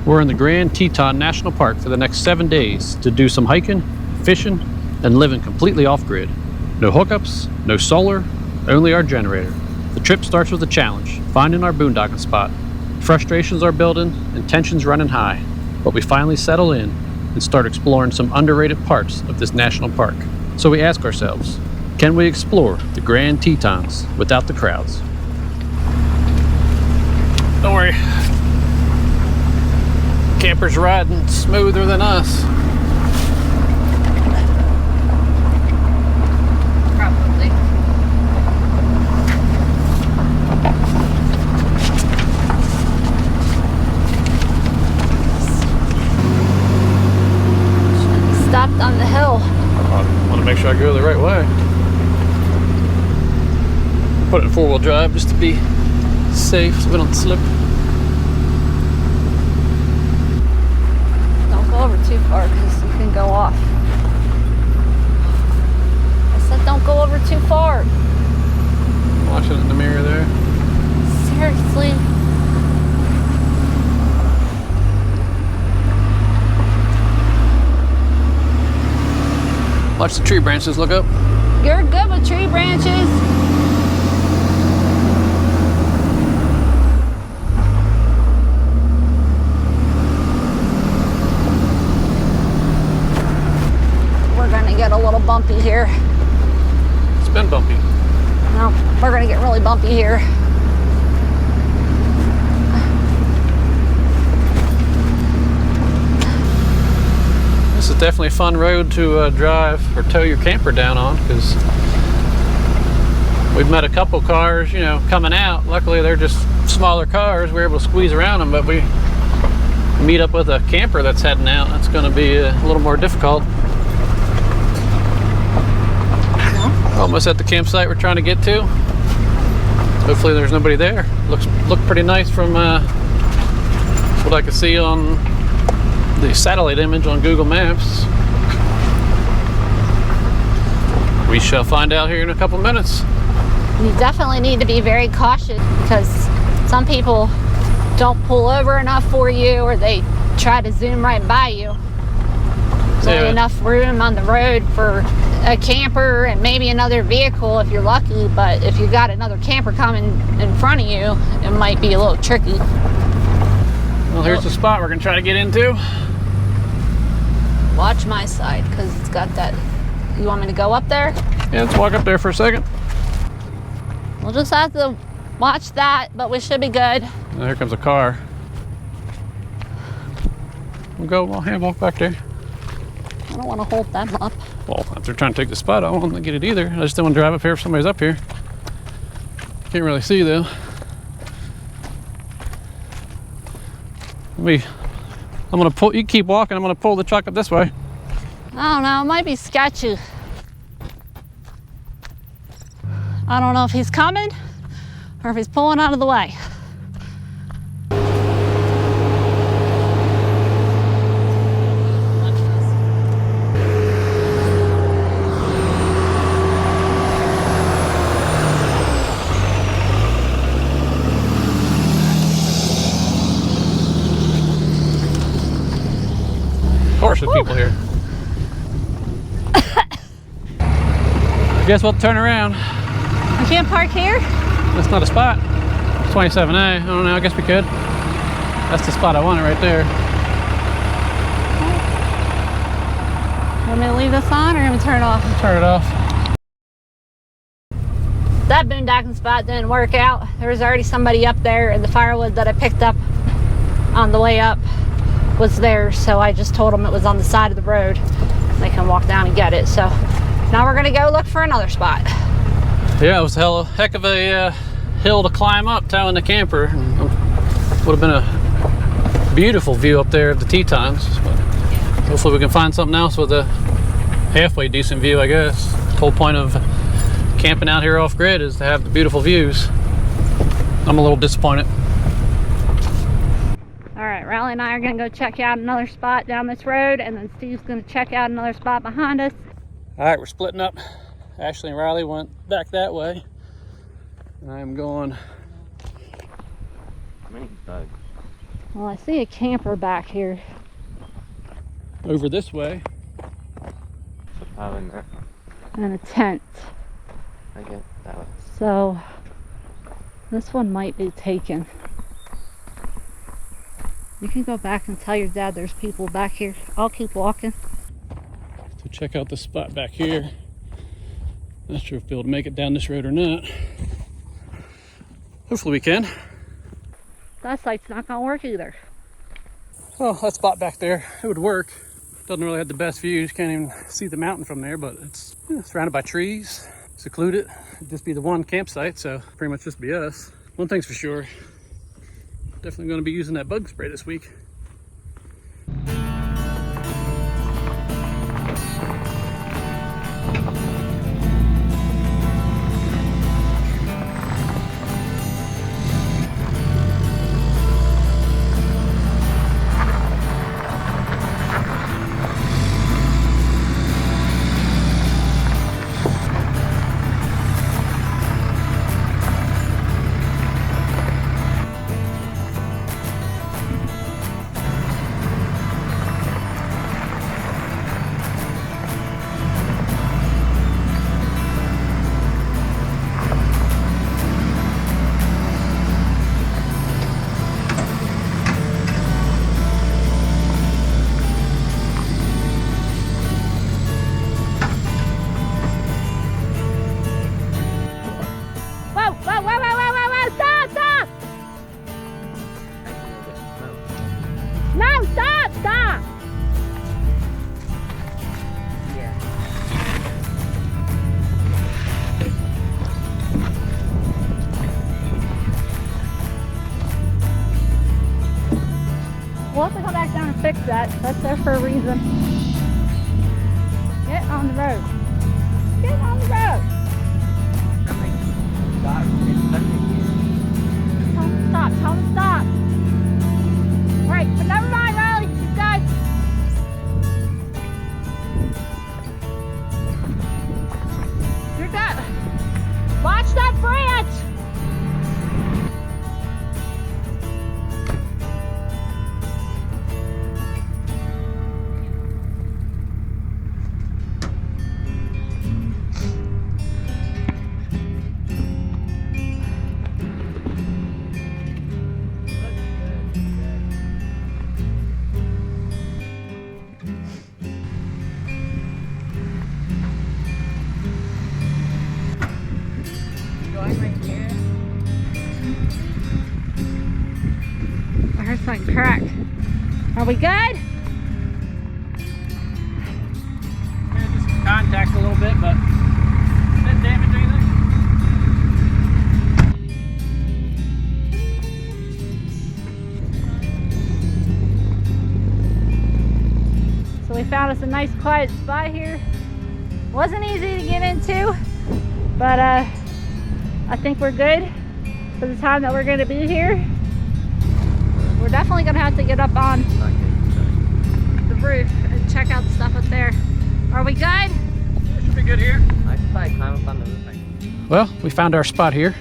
We're in the Grand Teton National Park for the next 7 days to do some hiking, fishing, and living completely off-grid. No hookups, no solar, only our generator. The trip starts with a challenge, finding our boondocking spot. Frustrations are building and tensions running high, but we finally settle in and start exploring some underrated parts of this national park. So we ask ourselves, can we explore the Grand Tetons without the crowds? Don't worry, campers riding smoother than us. Probably. Stopped on the hill. I want to make sure I go the right way. Put it in four-wheel drive just to be safe so we don't slip. Don't go over too far because you can go off. I said don't go over too far. Watching it in the mirror there. Seriously. Watch the tree branches look up. You're good with tree branches. We're gonna get a little bumpy here. It's been bumpy. No, we're gonna get really bumpy here. This is definitely a fun road to drive or tow your camper down on, because we've met a couple cars, you know, coming out. Luckily, they're just smaller cars. We're able to squeeze around them, but we meet up with a camper that's heading out. That's going to be a little more difficult. Almost at the campsite we're trying to get to. Hopefully there's nobody there. Looked pretty nice from what I could see on the satellite image on Google Maps. We shall find out here in a couple minutes. You definitely need to be very cautious because some people don't pull over enough for you, or they try to zoom right by you. There's only enough room on the road for a camper and maybe another vehicle if you're lucky, but if you got another camper coming in front of you, it might be a little tricky. Well, here's the spot we're gonna try to get into. Watch my side because it's got that. You want me to go up there? Yeah, let's walk up there for a second. We'll just have to watch that, but we should be good. Oh, here comes a car. We'll go, walk back there. I don't want to hold them up. Well, if they're trying to take the spot, I don't want to get it either. I just don't want to drive up here if somebody's up here. Can't really see though. I'm gonna pull, you keep walking, I'm gonna pull the truck up this way. I don't know, it might be sketchy. I don't know if he's coming or if he's pulling out of the way. Of course there's people here. I guess we'll turn around. You can't park here? That's not a spot. It's 27A. I don't know, I guess we could. That's the spot I wanted right there. Want me to leave this on or am I gonna turn it off? Turn it off. That boondocking spot didn't work out. There was already somebody up there, and the firewood that I picked up on the way up was there, so I just told them it was on the side of the road. They can walk down and get it. So now we're gonna go look for another spot. Yeah, it was a heck of a hill to climb up towing the camper. Would have been a beautiful view up there of the Tetons. But hopefully we can find something else with a halfway decent view, I guess. The whole point of camping out here off grid is to have the beautiful views. I'm a little disappointed. All right, Riley and I are gonna go check out another spot down this road, and then Steve's gonna check out another spot behind us. All right, we're splitting up. Ashley and Riley went back that way. And I'm going Well, I see a camper back here. Over this way. And a tent. I get that one. So this one might be taken. You can go back and tell your dad there's people back here. I'll keep walking. To check out the spot back here. Not sure if we'll be able to make it down this road or not. Hopefully we can. That sight's not gonna work either. Well, that spot back there, it would work. Doesn't really have the best views. Can't even see the mountain from there, but it's surrounded by trees, secluded. It'd just be the one campsite, so pretty much just be us. One thing's for sure, definitely going to be using that bug spray this week. We'll have to come back down and fix that. That's there for a reason. Get on the road. Get on the road. Tell him to stop. Tell him to stop. Right, but never mind, Riley. Keep going. You're good. Watch that branch. I heard something crack. Are we good? Just contact a little bit, but didn't damage anything. So we found us a nice quiet spot here. Wasn't easy to get into, but I think we're good for the time that we're going to be here. We're definitely going to have to get up on the roof and check out the stuff up there. Are we good? It should be good here. I should probably climb up on the roof. Well, we found our spot here.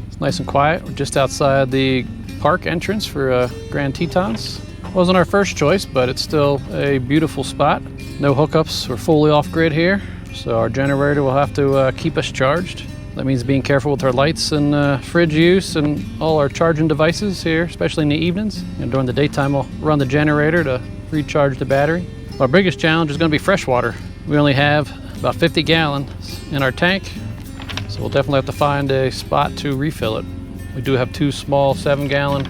It's nice and quiet. We're just outside the park entrance for Grand Tetons. Wasn't our first choice, but it's still a beautiful spot. No hookups. We're fully off-grid here, so our generator will have to keep us charged. That means being careful with our lights and fridge use and all our charging devices here, especially in the evenings. And during the daytime, we'll run the generator to recharge the battery. Our biggest challenge is going to be fresh water. We only have about 50 gallons in our tank, so we'll definitely have to find a spot to refill it. We do have 2 small 7-gallon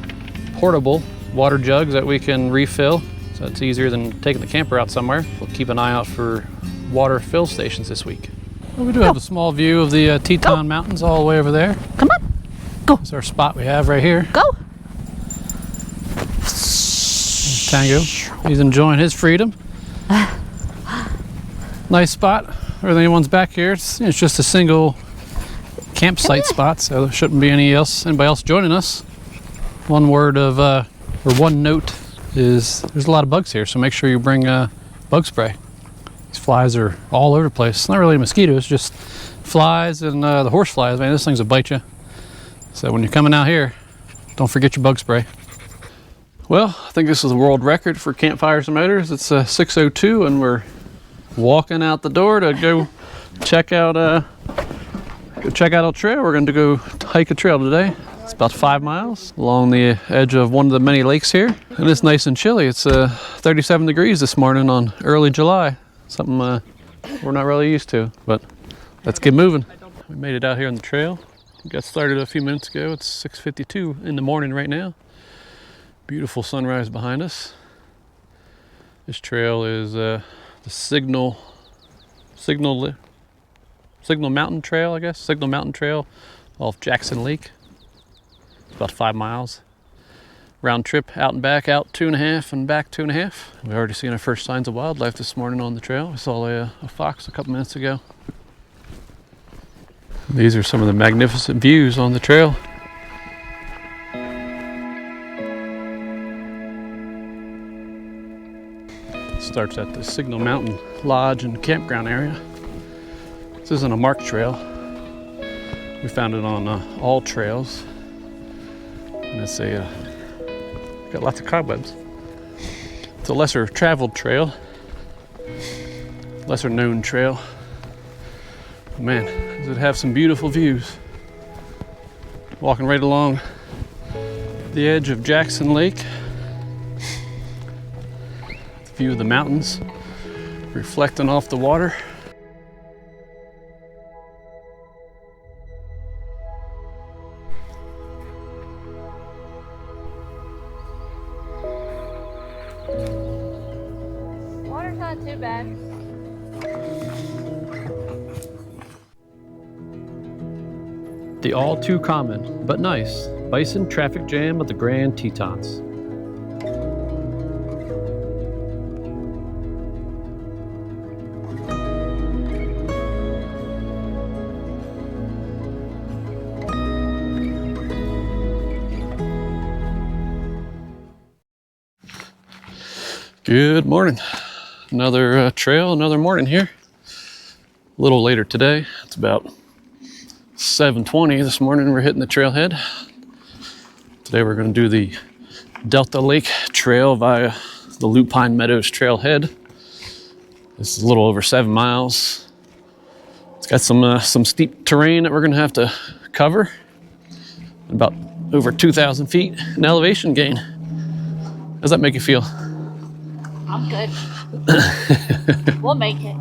portable water jugs that we can refill, so it's easier than taking the camper out somewhere. We'll keep an eye out for water fill stations this week. Well, we do have a small view of the Teton Mountains all the way over there. Come on. Go. That's our spot we have right here. Go. Tango, he's enjoying his freedom. Nice spot. Everything one's back here. It's just a single campsite spot, so there shouldn't be anybody else joining us. One word of, or one note is there's a lot of bugs here, so make sure you bring bug spray. These flies are all over the place. It's not really mosquitoes, just flies and the horse flies. Man, this thing's will bite you. So when you're coming out here, don't forget your bug spray. Well, I think this is a world record for campfires and motors. It's 6:02 and we're walking out the door to go check out a trail. We're going to go hike a trail today. It's about 5 miles along the edge of one of the many lakes here. And it's nice and chilly. It's 37 degrees this morning on early July. Something we're not really used to, but let's get moving. We made it out here on the trail. We got started a few minutes ago. It's 6:52 in the morning right now. Beautiful sunrise behind us. This trail is the Signal Mountain Trail, I guess. Signal Mountain Trail off Jackson Lake. It's about 5 miles. Round trip, out and back, out 2.5 and back 2.5. We've already seen our first signs of wildlife this morning on the trail. We saw a fox a couple minutes ago. These are some of the magnificent views on the trail. It starts at the Signal Mountain Lodge and Campground area. This isn't a marked trail. We found it on all trails. And it's got lots of cobwebs. It's a lesser traveled trail, lesser known trail. Man, does it have some beautiful views. Walking right along the edge of Jackson Lake. The view of the mountains reflecting off the water. Water's not too bad. The all too common, but nice, bison traffic jam of the Grand Tetons. Good morning. Another trail, another morning here. A little later today. It's about 7:20 this morning. We're hitting the trailhead. Today we're going to do the Delta Lake Trail via the Lupine Meadows Trailhead. This is a little over 7 miles. It's got some steep terrain that we're going to have to cover. About over 2,000 feet in elevation gain. How does that make you feel? I'm good. We'll make it.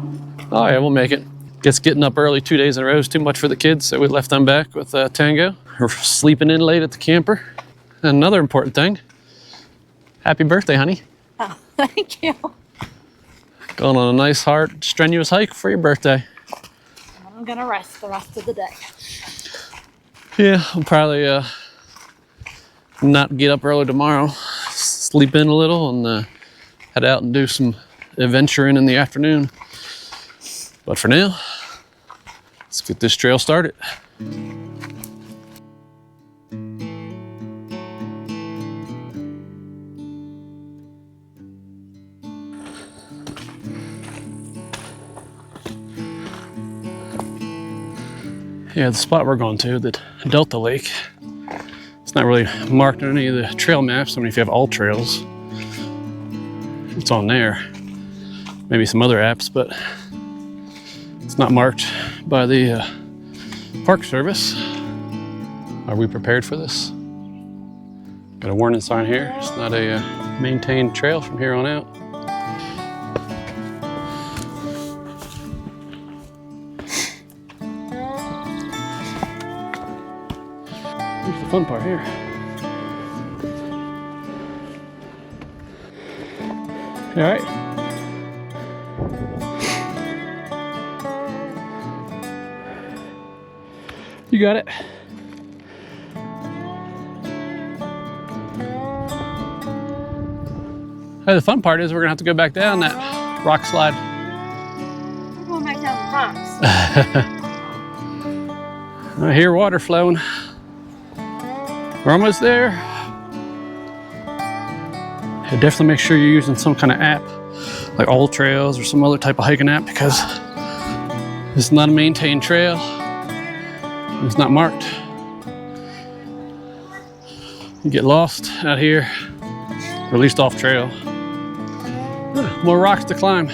Oh yeah, we'll make it. Guess getting up early 2 days in a row is too much for the kids, so we left them back with Tango. We're sleeping in late at the camper. And another important thing, happy birthday, honey. Oh, thank you. Going on a nice, hard, strenuous hike for your birthday. I'm gonna rest the rest of the day. Yeah, I'll probably not get up early tomorrow. Sleep in a little and head out and do some adventuring in the afternoon. But for now, let's get this trail started. Yeah, the spot we're going to, the Delta Lake, it's not really marked on any of the trail maps. I mean, if you have all trails, it's on there. Maybe some other apps, but it's not marked by the Park Service. Are we prepared for this? Got a warning sign here. It's not a maintained trail from here on out. Here's the fun part here. You all right? You got it. Hey, the fun part is we're gonna have to go back down that rock slide. We're going back down the rocks. I hear water flowing. We're almost there. Yeah, definitely make sure you're using some kind of app, like All Trails or some other type of hiking app, because it's not a maintained trail. It's not marked. You get lost out here Released off trail. More rocks to climb.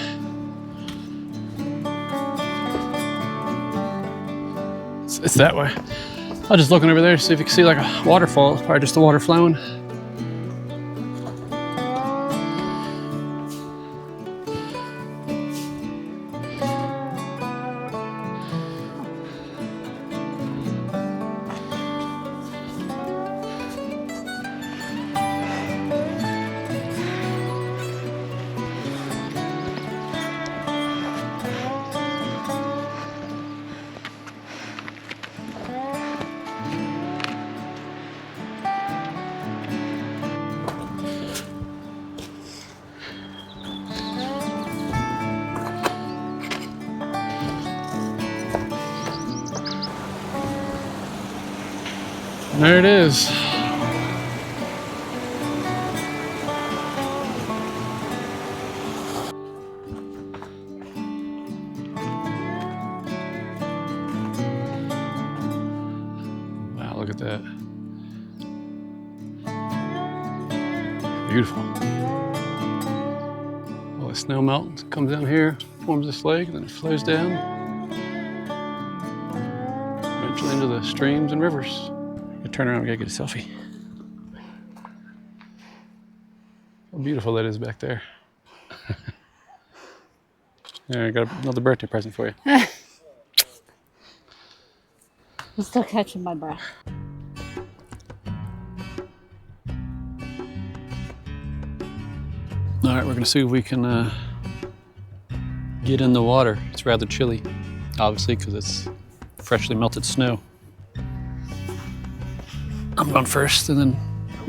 It's that way. I was just looking over there to see if you can see like a waterfall. It's probably just the water flowing. There it is. Wow, look at that. Beautiful. All the snow melts, comes down here, forms this lake, and then it flows down. Eventually into the streams and rivers. Turn around, we gotta get a selfie. How beautiful that is back there. Yeah, I got another birthday present for you. I'm still catching my breath. All right, we're gonna see if we can get in the water. It's rather chilly, obviously, because it's freshly melted snow. I'm going first, and then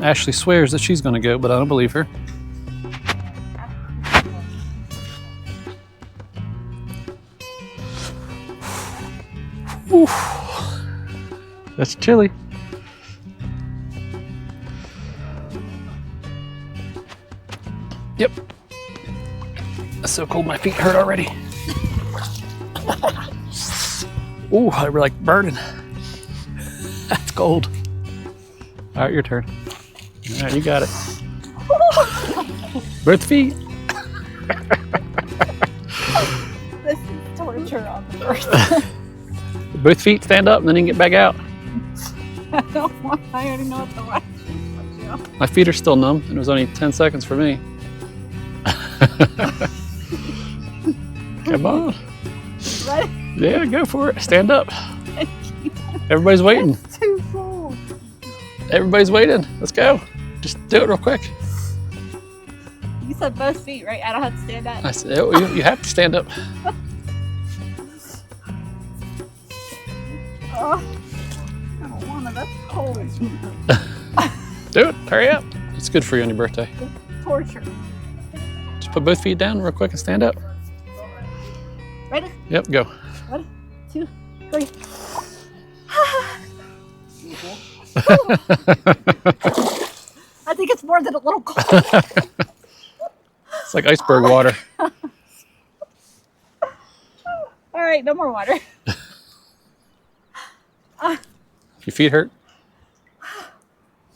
Ashley swears that she's gonna go, but I don't believe her. Ooh, that's chilly. Yep. That's so cold, my feet hurt already. Ooh, they were like burning. That's cold. All right, your turn. All right, you got it. Both feet. This is torture on the first. Both feet stand up and then you can get back out. I don't want, I already know what the right is. My feet are still numb, and it was only 10 seconds for me. Come on. Ready? Yeah, go for it. Stand up. Everybody's waiting. It's too cold. Everybody's waiting. Let's go. Just do it real quick. You said both feet, right? I don't have to stand up. I said, oh, you have to stand up. Oh, I don't want to. That's cold. Do it. Hurry up. It's good for you on your birthday. It's torture. Just put both feet down real quick and stand up. Ready? Yep, go. 1, 2, 3. I think it's more than a little cold. It's like iceberg water. All right, no more water. Your feet hurt?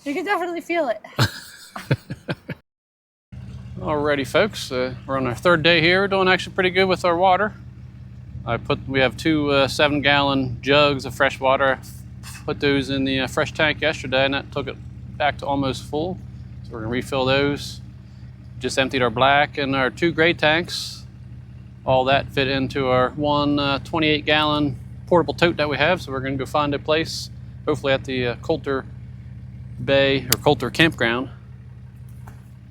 You can definitely feel it. Alrighty, folks. We're on our third day here. We're doing actually pretty good with our water. We have 2 7-gallon jugs of fresh water. I put those in the fresh tank yesterday, and that took it back to almost full. So we're gonna refill those. Just emptied our black and our 2 gray tanks. All that fit into our 1 28-gallon portable tote that we have. So we're gonna go find a place, hopefully at the Coulter Bay or Coulter campground.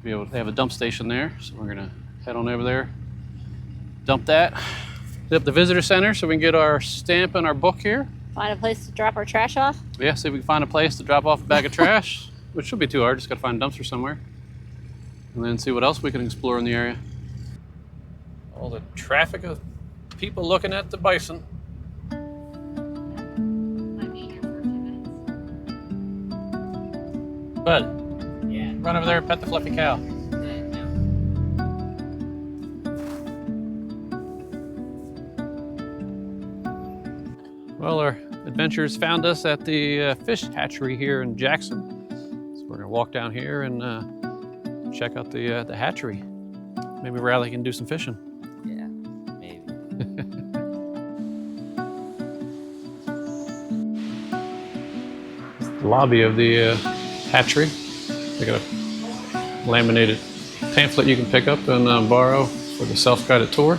They have a dump station there, so we're gonna head on over there, dump that, hit up the visitor center so we can get our stamp and our book here. Find a place to drop our trash off? Yeah, see if we can find a place to drop off a bag of trash, which should be too hard, just gotta find a dumpster somewhere. And then see what else we can explore in the area. All the traffic of people looking at the bison. Bud, yeah. Run over there and pet the fluffy cow. Well, our adventures found us at the fish hatchery here in Jackson. So we're gonna walk down here and check out the hatchery. Maybe Riley can do some fishing. Yeah, maybe. The lobby of the hatchery. They got a laminated pamphlet you can pick up and borrow for the self-guided tour.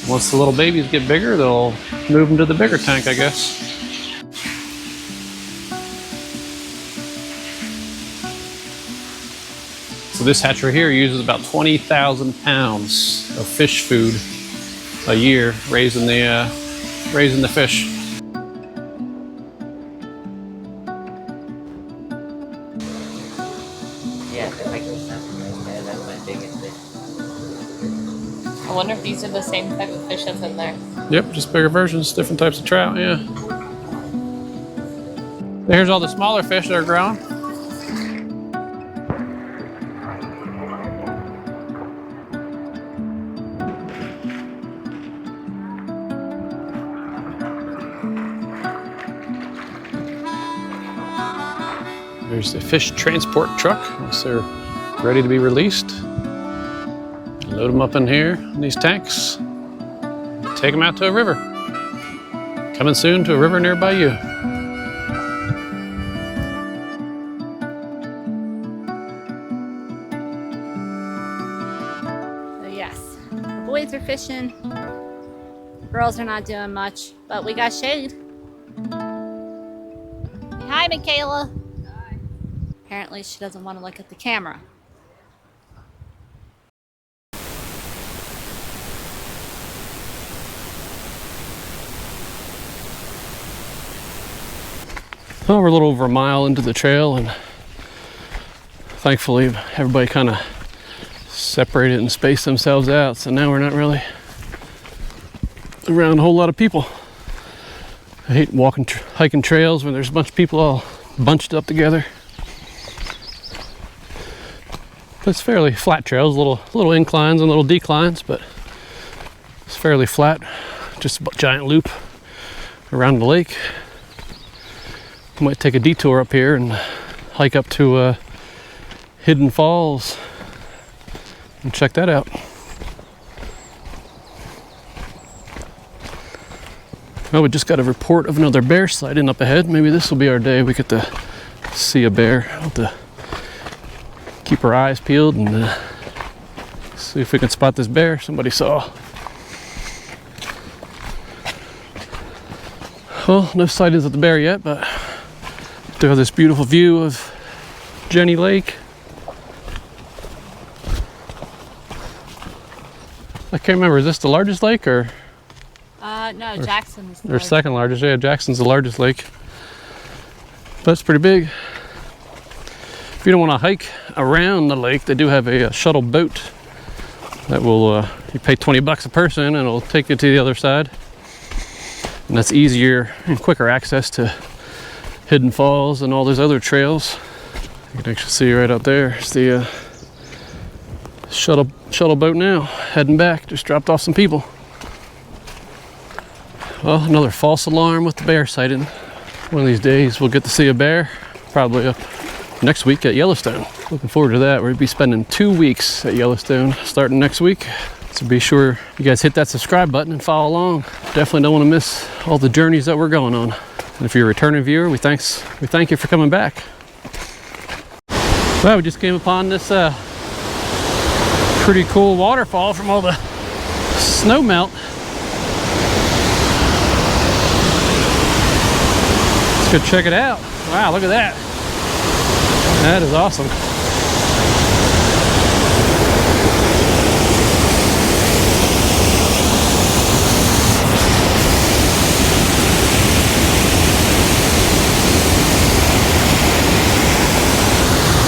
Once the little babies get bigger, they'll move them to the bigger tank, I guess. So this hatchery here uses about 20,000 pounds of fish food a year, raising the fish. Yeah, the hiking stuff. That's my biggest fish. I wonder if these are the same type of fish that's in there. Yep, just bigger versions, different types of trout, yeah. Here's all the smaller fish that are growing. There's the fish transport truck once they're ready to be released. Load them up in here, in these tanks. Take them out to a river. Coming soon to a river nearby you. So yes, the boys are fishing. The girls are not doing much, but we got shade. Hi, Michaela. Hi. Apparently she doesn't want to look at the camera. Well, we're a little over a mile into the trail, and thankfully everybody kind of separated and spaced themselves out, so now we're not really around a whole lot of people. I hate hiking trails when there's a bunch of people all bunched up together. But it's fairly flat trails, little inclines and little declines, but it's fairly flat. Just a giant loop around the lake. I might take a detour up here and hike up to Hidden Falls and check that out. Well, we just got a report of another bear sighting up ahead. Maybe this will be our day. We get to see a bear. We'll have to keep our eyes peeled and see if we can spot this bear somebody saw. Well, no sightings of the bear yet, but do have this beautiful view of Jenny Lake. I can't remember, is this the largest lake or? No, Jackson's the Or second largest, yeah, Jackson's the largest lake. That's pretty big. If you don't want to hike around the lake, they do have a shuttle boat that will, you pay $20 a person and it'll take you to the other side. And that's easier and quicker access to Hidden Falls and all those other trails. You can actually see right out there. It's the shuttle boat now, heading back. Just dropped off some people. Well, another false alarm with the bear sighting. One of these days we'll get to see a bear, probably up next week at Yellowstone. Looking forward to that. We'll be spending 2 weeks at Yellowstone starting next week. So be sure you guys hit that subscribe button and follow along. Definitely don't want to miss all the journeys that we're going on. And if you're a returning viewer, we thank you for coming back. Well, we just came upon this pretty cool waterfall from all the snow melt. Let's go check it out. Wow, look at that. That is awesome.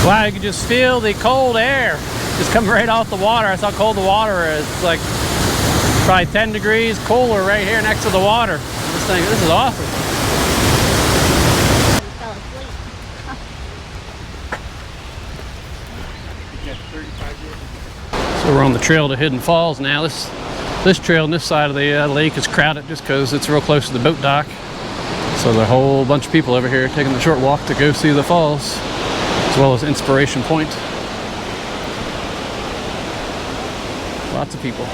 Wow, you can just feel the cold air just coming right off the water. That's how cold the water is. It's like probably 10 degrees cooler right here next to the water. This is awesome. We're on the trail to Hidden Falls now. This trail on this side of the lake is crowded just because it's real close to the boat dock. So there's a whole bunch of people over here taking the short walk to go see the falls, as well as Inspiration Point. Lots of people.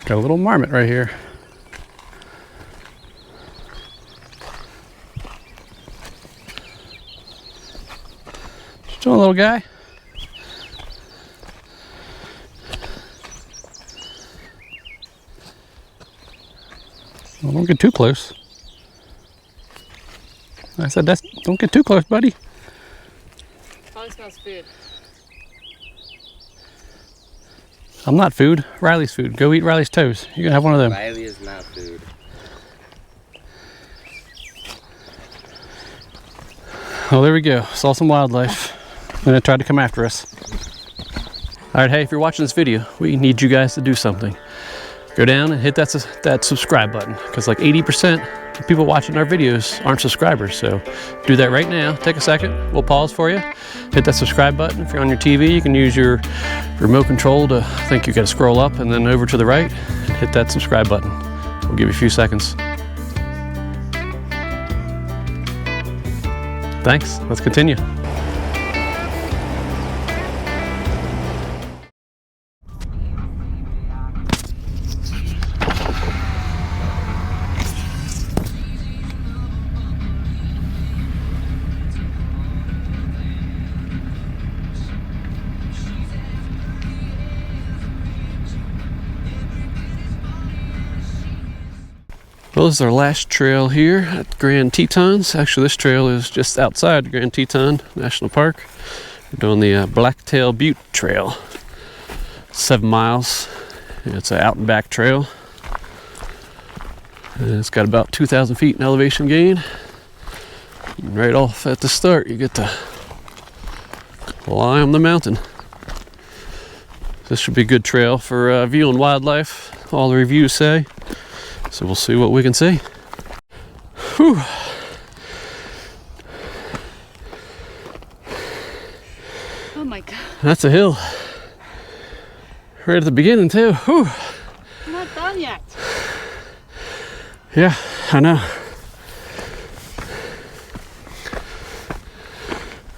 Got a little marmot right here. What you doing, little guy? Well, don't get too close. I said, don't get too close, buddy. Probably smells food. I'm not food. Riley's food. Go eat Riley's toes. You can have one of them. Riley is not food. Oh, there we go. Saw some wildlife. And it tried to come after us. All right, hey, if you're watching this video, we need you guys to do something. Go down and hit that subscribe button, because like 80% of people watching our videos aren't subscribers. So do that right now. Take a second. We'll pause for you. Hit that subscribe button. If you're on your TV, you can use your remote control to, I think you got to scroll up and then over to the right and hit that subscribe button. We'll give you a few seconds. Thanks. Let's continue. Well, this is our last trail here at Grand Tetons. Actually, this trail is just outside the Grand Teton National Park. We're doing the Blacktail Butte Trail. 7 miles. It's an out and back trail. And it's got about 2,000 feet in elevation gain. And right off at the start, you get to lie on the mountain. This should be a good trail for viewing wildlife, all the reviews say. So we'll see what we can see. Whew. Oh my god. That's a hill. Right at the beginning too. Whew. I'm not done yet. Yeah, I know.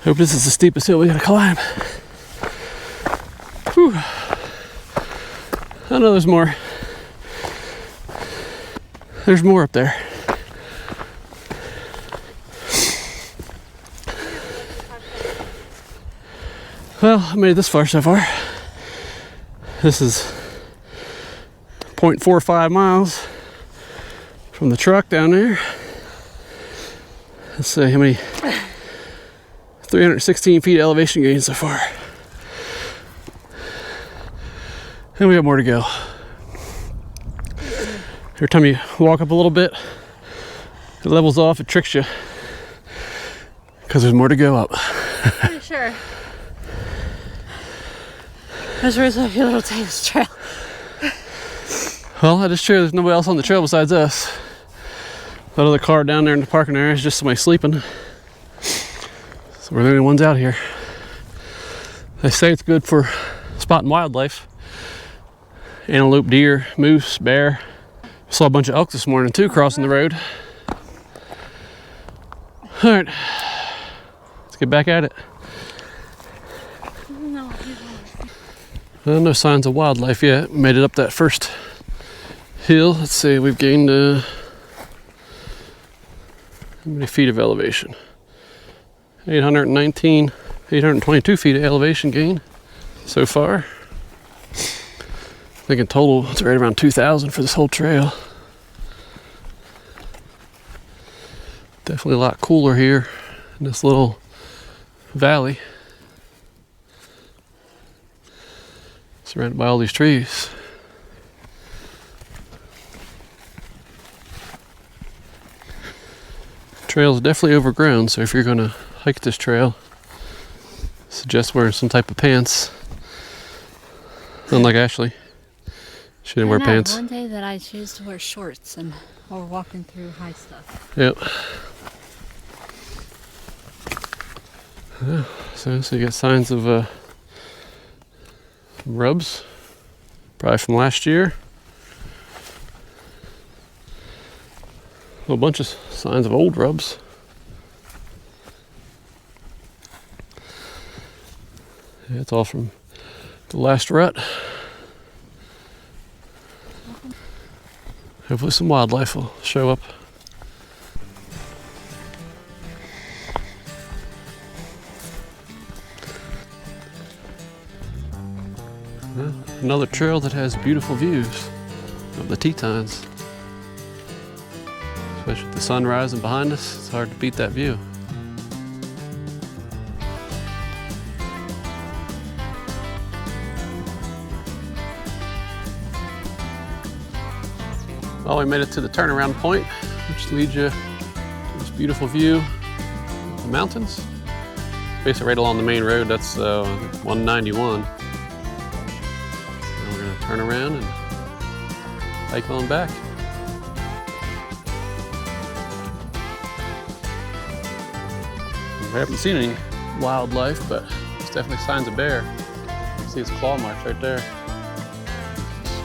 Hope this is the steepest hill we gotta climb. Whew. I know there's more. There's more up there. Well, I made it this far so far. This is 0.45 miles from the truck down there. Let's see how many. 316 feet elevation gain so far. And we got more to go. Every time you walk up a little bit, it levels off, it tricks you. Because there's more to go up. Pretty sure. There's a few little taste trail. Well, that is true. There's nobody else on the trail besides us. That other car down there in the parking area is just somebody sleeping. So we're the only ones out here. They say it's good for spotting wildlife. Antelope, deer, moose, bear. Saw a bunch of elk this morning too crossing the road. All right, let's get back at it. No signs of wildlife yet. We made it up that first hill. Let's see, we've gained how many feet of elevation? 822 feet of elevation gain so far. I think in total it's right around 2,000 for this whole trail. Definitely a lot cooler here in this little valley. Surrounded by all these trees. trail is definitely overgrown, so if you're going to hike this trail, suggest wearing some type of pants. Unlike Ashley, she didn't wear pants. One day that I choose to wear shorts and or walking through high stuff. Yep. Yeah, so you got signs of rubs, probably from last year. A whole bunch of signs of old rubs. Yeah, it's all from the last rut. Hopefully some wildlife will show up. Well, another trail that has beautiful views of the Tetons. Especially with the sun rising behind us, it's hard to beat that view. Well, we made it to the turnaround point, which leads you to this beautiful view of the mountains. Basically right along the main road, that's 191. Now we're gonna turn around and hike on back. We haven't seen any wildlife, but there's definitely signs of bear. You can see his claw marks right there.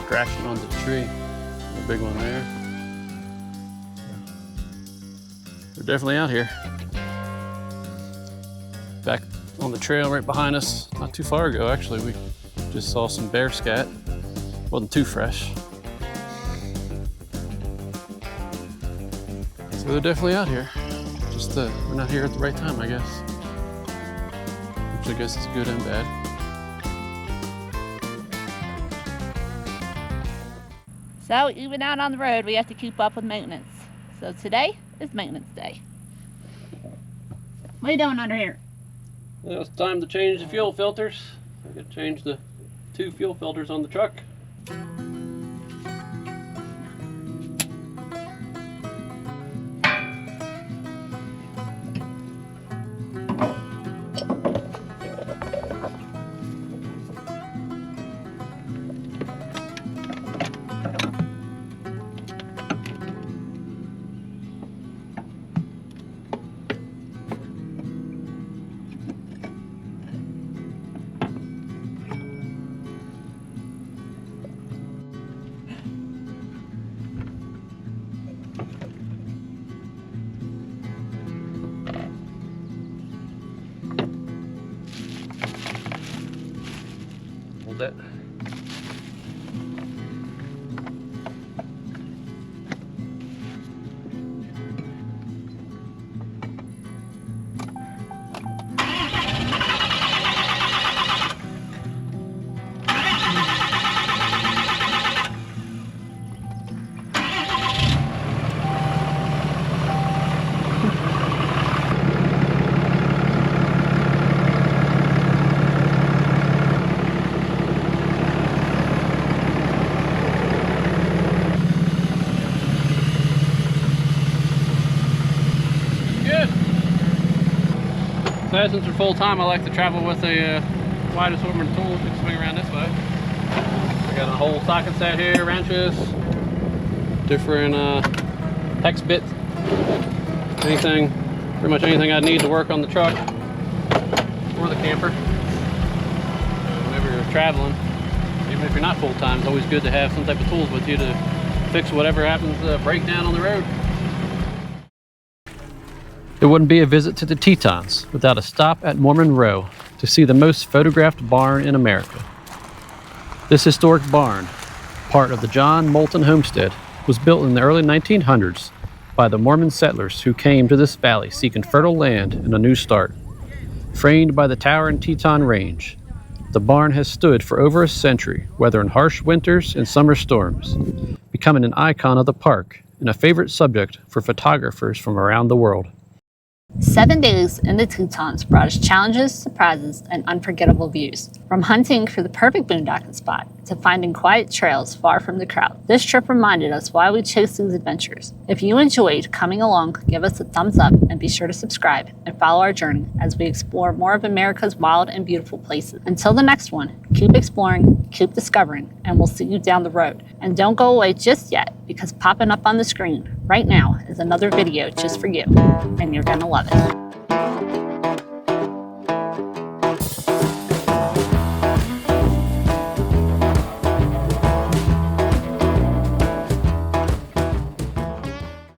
Scratching onto the tree. A big one there. They're definitely out here. Back on the trail right behind us, not too far ago actually, we just saw some bear scat. Wasn't too fresh. So they're definitely out here. Just we're not here at the right time, I guess. Which I guess is good and bad. So even out on the road, we have to keep up with maintenance. So today is maintenance day. What are you doing under here? Well, it's time to change the fuel filters. I gotta change the 2 fuel filters on the truck. Hold that. Since we're full time, I like to travel with a wide assortment of tools. We can swing around this way. I got a whole socket set here, wrenches, different hex bits, anything, pretty much anything I need to work on the truck or the camper. Whenever you're traveling, even if you're not full time, it's always good to have some type of tools with you to fix whatever happens to break down on the road. It wouldn't be a visit to the Tetons without a stop at Mormon Row to see the most photographed barn in America. This historic barn, part of the John Moulton homestead, was built in the early 1900s by the Mormon settlers who came to this valley seeking fertile land and a new start. Framed by the towering Teton Range, the barn has stood for over a century, weathering harsh winters and summer storms, becoming an icon of the park and a favorite subject for photographers from around the world. 7 days in the Tetons brought us challenges, surprises, and unforgettable views. From hunting for the perfect boondocking spot to finding quiet trails far from the crowd, this trip reminded us why we chase these adventures. If you enjoyed coming along, give us a thumbs up and be sure to subscribe and follow our journey as we explore more of America's wild and beautiful places. Until the next one, keep exploring, keep discovering, and we'll see you down the road. And don't go away just yet, because popping up on the screen right now is another video just for you, and you're gonna love it.